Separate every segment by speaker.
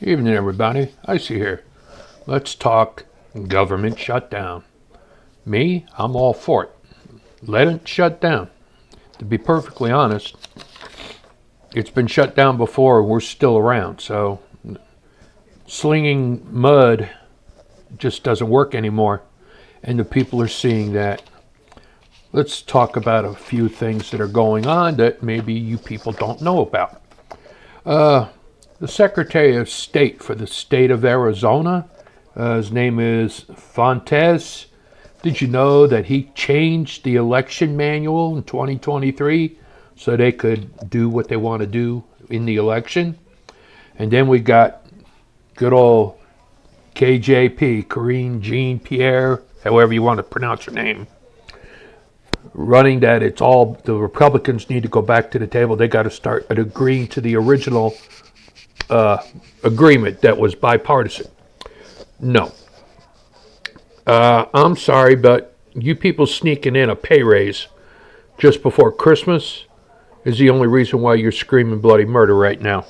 Speaker 1: Evening, everybody. I see here. Let's talk government shutdown. Me, I'm all for it. Let it shut down. To be perfectly honest, it's been shut down before. We're still around. So slinging mud just doesn't work anymore. And the people are seeing that. Let's talk about a few things that are going on that maybe you people don't know about. The Secretary of State for the state of Arizona, his name is Fontes. Did you know that he changed the election manual in 2023 so they could do what they want to do in the election? And then we got good old KJP, Karine Jean-Pierre, however you want to pronounce her name, running that it's all the Republicans need to go back to the table. They got to start agreeing to the original agreement that was bipartisan. No. I'm sorry, but you people sneaking in a pay raise just before Christmas is the only reason why you're screaming bloody murder right now.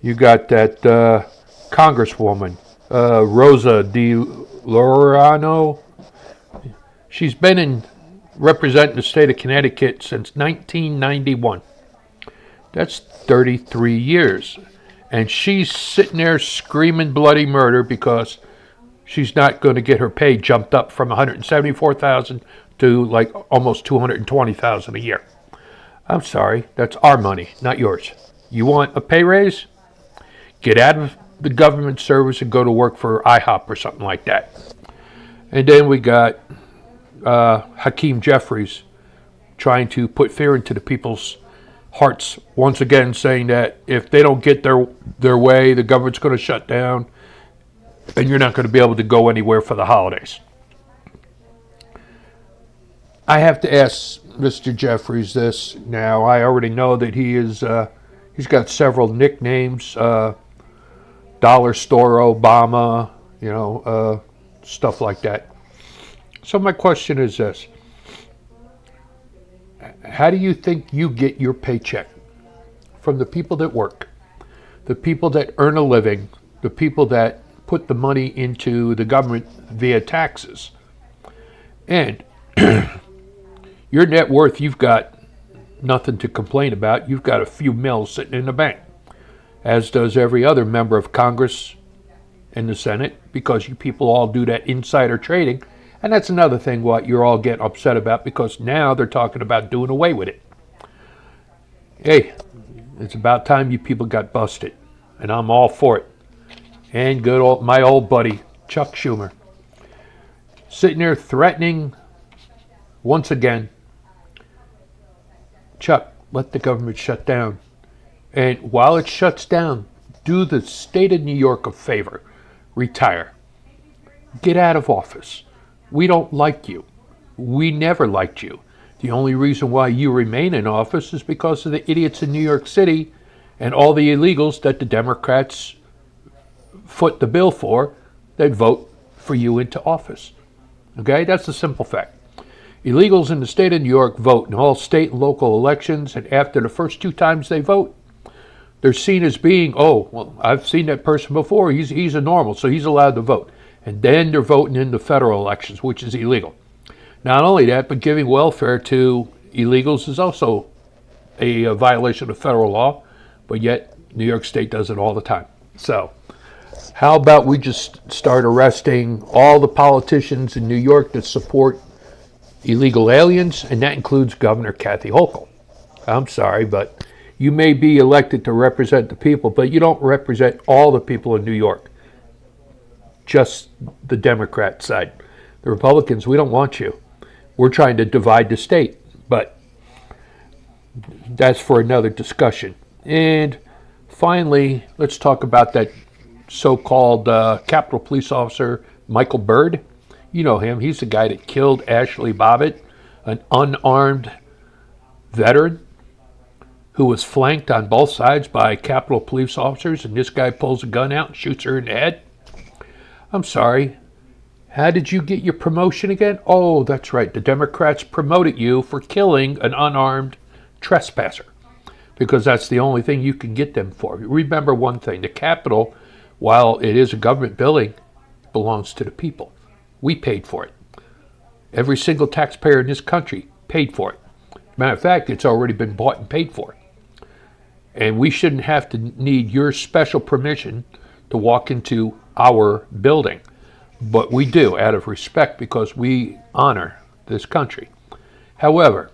Speaker 1: You got that Congresswoman, Rosa DeLorano. She's been representing the state of Connecticut since 1991. That's 33 years. And she's sitting there screaming bloody murder because she's not going to get her pay jumped up from $174,000 to like almost $220,000 a year. I'm sorry, that's our money, not yours. You want a pay raise? Get out of the government service and go to work for IHOP or something like that. And then we got Hakeem Jeffries trying to put fear into the people's hearts once again, saying that if they don't get their way, the government's going to shut down and you're not going to be able to go anywhere for the holidays. I have to ask Mr. Jeffries this now. I already know that he's got several nicknames, Dollar Store Obama, stuff like that. So my question is this. How do you think you get your paycheck? From the people that work, the people that earn a living, the people that put the money into the government via taxes. And your net worth, you've got nothing to complain about. You've got a few mils sitting in the bank, as does every other member of Congress and the Senate, because you people all do that insider trading. And that's another thing what you're all getting upset about, because now they're talking about doing away with it. Hey, it's about time you people got busted, and I'm all for it. And my old buddy, Chuck Schumer, sitting there threatening once again, Chuck, let the government shut down. And while it shuts down, do the state of New York a favor. Retire. Get out of office. We don't like you. We never liked you. The only reason why you remain in office is because of the idiots in New York City and all the illegals that the Democrats foot the bill for that vote for you into office. Okay? That's the simple fact. Illegals in the state of New York vote in all state and local elections, and after the first 2 times they vote, they're seen as being, oh, well, I've seen that person before. He's a normal, so he's allowed to vote. And then they're voting in the federal elections, which is illegal. Not only that, but giving welfare to illegals is also a violation of federal law, but yet New York State does it all the time. So how about we just start arresting all the politicians in New York that support illegal aliens, and that includes Governor Kathy Hochul. I'm sorry, but you may be elected to represent the people, but you don't represent all the people in New York. Just the Democrat side. The Republicans, we don't want you. We're trying to divide the state, but that's for another discussion. And finally, let's talk about that so-called Capitol Police Officer, Michael Byrd. You know him. He's the guy that killed Ashley Bobbitt, an unarmed veteran who was flanked on both sides by Capitol Police officers, and this guy pulls a gun out and shoots her in the head. I'm sorry. How did you get your promotion again? Oh, that's right. The Democrats promoted you for killing an unarmed trespasser because that's the only thing you can get them for. Remember one thing. The Capitol while it is a government building, it belongs to the people. We paid for it. Every single taxpayer in this country paid for it. Matter of fact, it's already been bought and paid for. And we shouldn't have to need your special permission to walk into our building. But we do, out of respect, because we honor this country. However,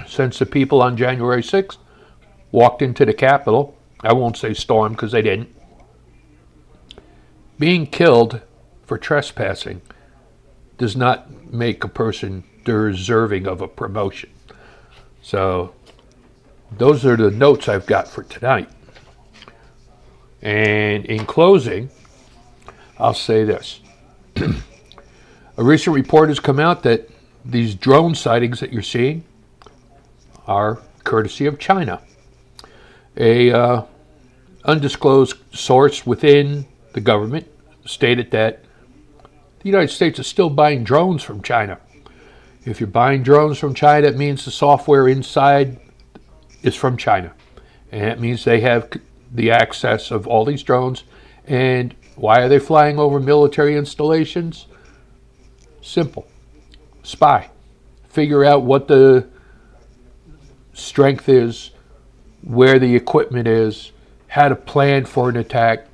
Speaker 1: since the people on January 6th walked into the Capitol, I won't say storm because they didn't, being killed for trespassing does not make a person deserving of a promotion. So those are the notes I've got for tonight. And in closing, I'll say this. A recent report has come out that these drone sightings that you're seeing are courtesy of China. A undisclosed source within the government stated that the United States is still buying drones from China. If you're buying drones from China, it means the software inside is from China. And it means they have the access of all these drones. And why are they flying over military installations? Simple. Spy. Figure out what the strength is, where the equipment is, how to plan for an attack.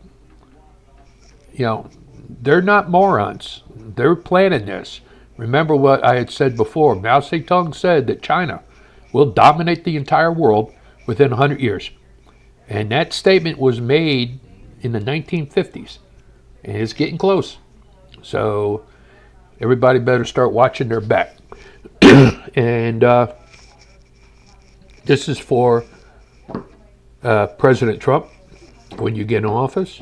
Speaker 1: They're not morons. They're planning this. Remember what I had said before. Mao Zedong said that China will dominate the entire world within 100 years. And that statement was made in the 1950s. And it's getting close. So everybody better start watching their back. And this is for President Trump when you get in office.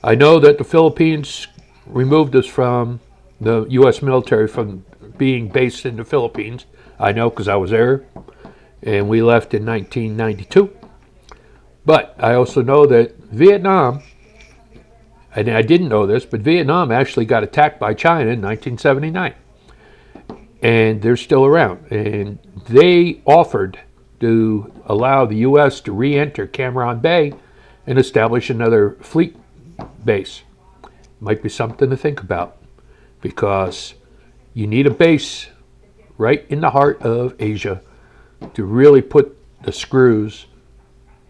Speaker 1: I know that the Philippines removed us from the U.S. military from being based in the Philippines. I know because I was there, and we left in 1992. But I also know that Vietnam, and I didn't know this, but Vietnam actually got attacked by China in 1979. And they're still around. And they offered to allow the U.S. to re-enter Cam Ranh Bay and establish another fleet base. Might be something to think about, because you need a base right in the heart of Asia to really put the screws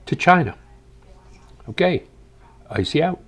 Speaker 1: to China. Okay, Icy out.